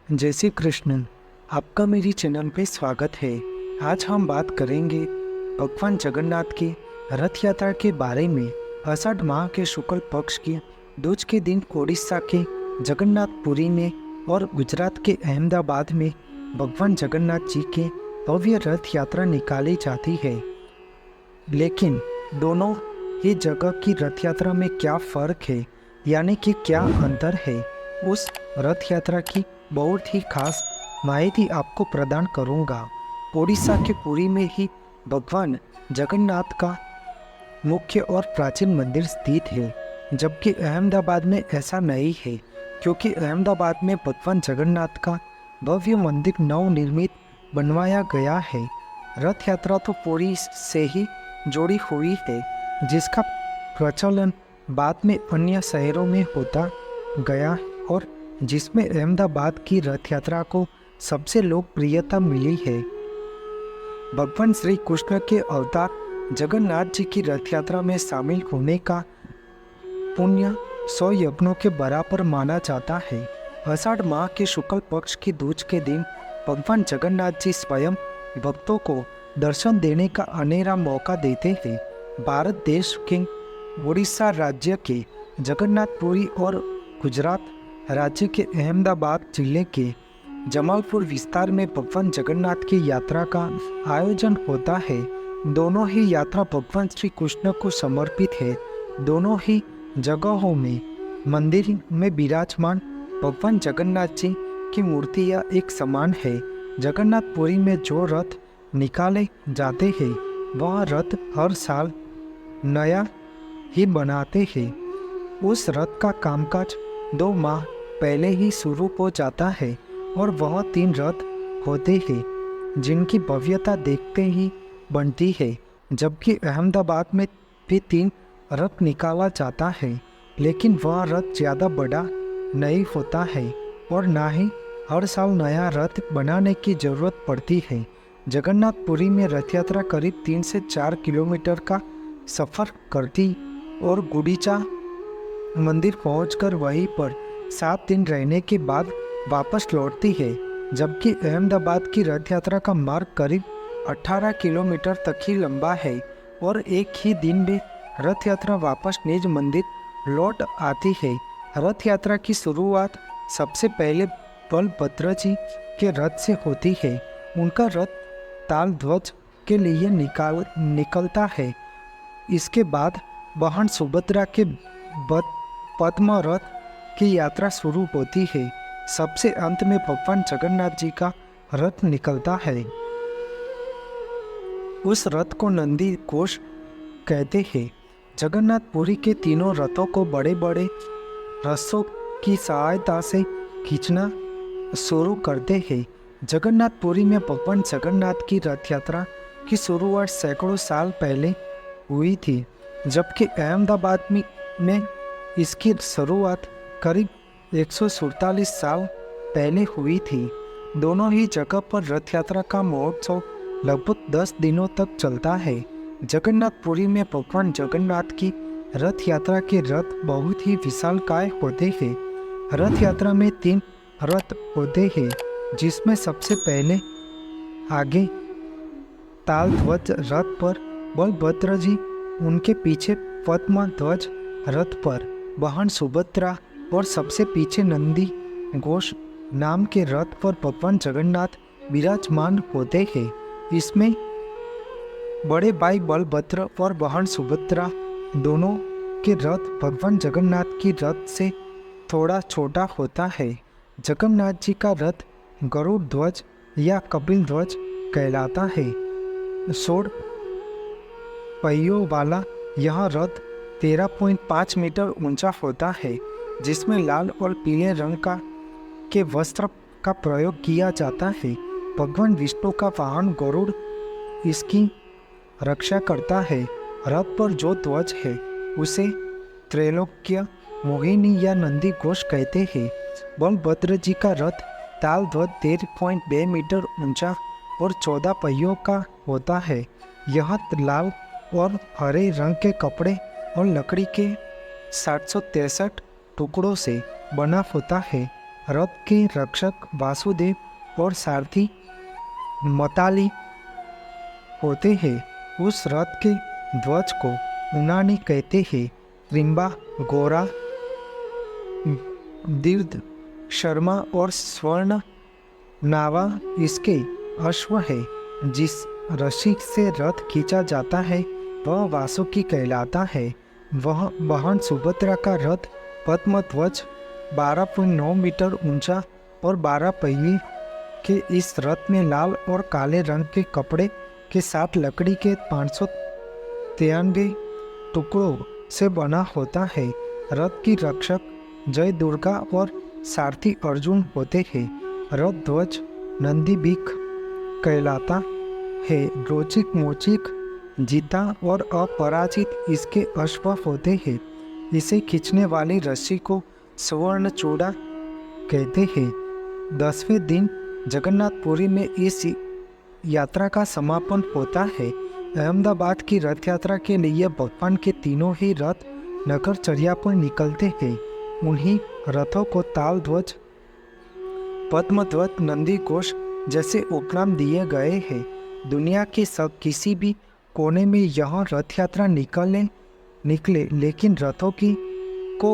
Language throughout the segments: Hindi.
जय श्री कृष्ण। आपका मेरी चैनल पे स्वागत है। आज हम बात करेंगे भगवान जगन्नाथ की रथ यात्रा के बारे में। आषाढ़ माह के शुक्ल पक्ष की दूज के दिन ओडिशा के जगन्नाथपुरी में और गुजरात के अहमदाबाद में भगवान जगन्नाथ जी के भव्य रथ यात्रा निकाली जाती है। लेकिन दोनों ही जगह की रथ यात्रा में क्या फ़र्क है, यानी कि क्या अंतर है, उस रथ यात्रा की बहुत ही खास माहिती आपको प्रदान करूंगा। ओडिशा के पुरी में ही भगवान जगन्नाथ का मुख्य और प्राचीन मंदिर स्थित है, जबकि अहमदाबाद में ऐसा नहीं है, क्योंकि अहमदाबाद में भगवान जगन्नाथ का भव्य मंदिर नवनिर्मित बनवाया गया है। रथ यात्रा तो पुरी से ही जुड़ी हुई है, जिसका प्रचलन बाद में अन्य शहरों में होता गया और जिसमें अहमदाबाद की रथ यात्रा को सबसे लोकप्रियता मिली है। भगवान श्री कृष्ण के अवतार जगन्नाथ जी की रथ यात्रा में शामिल होने का पुण्य 100 यज्ञों के बराबर माना जाता है। आषाढ़ माह के शुक्ल पक्ष की दूज के दिन भगवान जगन्नाथ जी स्वयं भक्तों को दर्शन देने का अनेरा मौका देते हैं। भारत देश के उड़ीसा राज्य के जगन्नाथपुरी और गुजरात राज्य के अहमदाबाद जिले के जमालपुर विस्तार में भगवान जगन्नाथ की यात्रा का आयोजन होता है। दोनों ही यात्रा भगवान श्री कृष्ण को समर्पित है। दोनों ही जगहों में मंदिर में विराजमान भगवान जगन्नाथ जी की मूर्तियाँ एक समान है। जगन्नाथपुरी में जो रथ निकाले जाते हैं, वह रथ हर साल नया ही बनाते हैं। उस रथ का कामकाज 2 माह पहले ही शुरू हो जाता है और वह 3 रथ होते हैं, जिनकी भव्यता देखते ही बनती है। जबकि अहमदाबाद में भी 3 रथ निकाला जाता है, लेकिन वह रथ ज़्यादा बड़ा नहीं होता है और ना ही हर साल नया रथ बनाने की ज़रूरत पड़ती है। जगन्नाथपुरी में रथ यात्रा करीब 3 से 4 किलोमीटर का सफ़र करती और गुडीचा मंदिर पहुंचकर वहीं पर 7 दिन रहने के बाद वापस लौटती है। जबकि अहमदाबाद की रथ यात्रा का मार्ग करीब 18 किलोमीटर तक ही लंबा है और एक ही दिन में रथ यात्रा वापस निज मंदिर लौट आती है। रथ यात्रा की शुरुआत सबसे पहले बलभद्र जी के रथ से होती है। उनका रथ ताल ध्वज के लिए निकलता है। इसके बाद बहन सुभद्रा के पद्म रथ की यात्रा शुरू होती है। सबसे अंत में भगवान जगन्नाथ जी का रथ निकलता है। उस रथ को नंदी घोष कहते हैं। जगन्नाथपुरी के तीनों रथों को बड़े बड़े रस्सों की सहायता से खींचना शुरू करते हैं। जगन्नाथपुरी में भगवान जगन्नाथ की रथ यात्रा की शुरुआत सैकड़ों साल पहले हुई थी, जबकि अहमदाबाद में इसकी शुरुआत करीब 147 साल पहले हुई थी। दोनों ही जगह पर रथ यात्रा का महोत्सव लगभग 10 दिनों तक चलता है। जगन्नाथपुरी में भगवान जगन्नाथ की रथ यात्रा के रथ बहुत ही विशालकाय होते हैं। रथ यात्रा में 3 रथ होते हैं, जिसमें सबसे पहले आगे ताल ध्वज रथ पर बलभद्र जी, उनके पीछे पद्म ध्वज रथ पर बहन सुभद्रा और सबसे पीछे नंदी घोष नाम के रथ पर भगवान जगन्नाथ विराजमान होते हैं। इसमें बड़े भाई बलभद्र और बहन सुभद्रा दोनों के रथ भगवान जगन्नाथ की रथ से थोड़ा छोटा होता है। जगन्नाथ जी का रथ गरुड़ ध्वज या कपिल ध्वज कहलाता है। 16 पहियों वाला यह रथ 13.5 मीटर ऊंचा होता है, जिसमें लाल और पीले रंग के वस्त्र का प्रयोग किया जाता है। भगवान विष्णु का वाहन गरुड़ इसकी रक्षा करता है। रथ पर जो ध्वज है उसे त्रैलोक्य मोहिनी या नंदी घोष कहते हैं। बलभद्र जी का रथ ताल ध्वज 13.2 मीटर ऊंचा और 14 पहियों का होता है। यह लाल और हरे रंग के कपड़े और लकड़ी के 763 टुकड़ों से बना होता है। रथ के रक्षक वासुदेव और सारथी मताली होते हैं। उस रथ के ध्वज को उनानी कहते हैं। त्रिम्बा, गोरा, दीर्घ, शर्मा और स्वर्ण नावा इसके अश्व है। जिस रस्सी से रथ खींचा जाता है वह वासुकी कहलाता है। वह बहन सुभद्रा का रथ पद्मध्वज 12.9 मीटर ऊंचा और 12 पहिए के इस रथ में लाल और काले रंग के कपड़े के साथ लकड़ी के 593 टुकड़ों से बना होता है। रथ की रक्षक जय दुर्गा और सारथी अर्जुन होते हैं। रथ ध्वज नंदीबीक कहलाता है। रोचिक, मोचिक, जीता और अपराजित इसके अश्व होते हैं। इसे खींचने वाली रस्सी को स्वर्ण चूड़ा कहते हैं। 10वें दिन जगन्नाथपुरी में इस यात्रा का समापन होता है। अहमदाबाद की रथ यात्रा के लिए भगवान के तीनों ही रथ नगरचर्या पर निकलते हैं। उन्हीं रथों को ताल ध्वज, पद्मध्वज, नंदी घोष जैसे उपनाम दिए गए हैं। दुनिया के सब किसी भी कोने में यह रथ यात्रा निकले लेकिन रथों को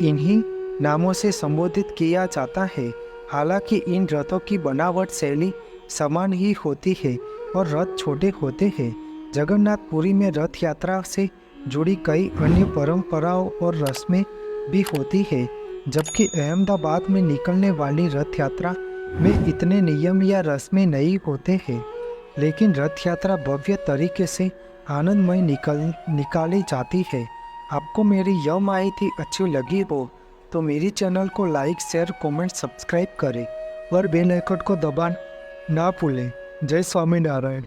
इन्हीं नामों से संबोधित किया जाता है। हालांकि इन रथों की बनावट शैली समान ही होती है और रथ छोटे होते हैं। जगन्नाथपुरी में रथ यात्रा से जुड़ी कई अन्य परंपराओं और रस्में भी होती है, जबकि अहमदाबाद में निकलने वाली रथ यात्रा में इतने नियम या रस्में नहीं होते हैं। लेकिन रथ यात्रा भव्य तरीके से आनंदमय निकाली जाती है। आपको मेरी यह माहिती अच्छी लगी हो तो मेरी चैनल को लाइक, शेयर, कमेंट, सब्सक्राइब करें और बेल आइकन को दबाना ना भूलें। जय स्वामीनारायण।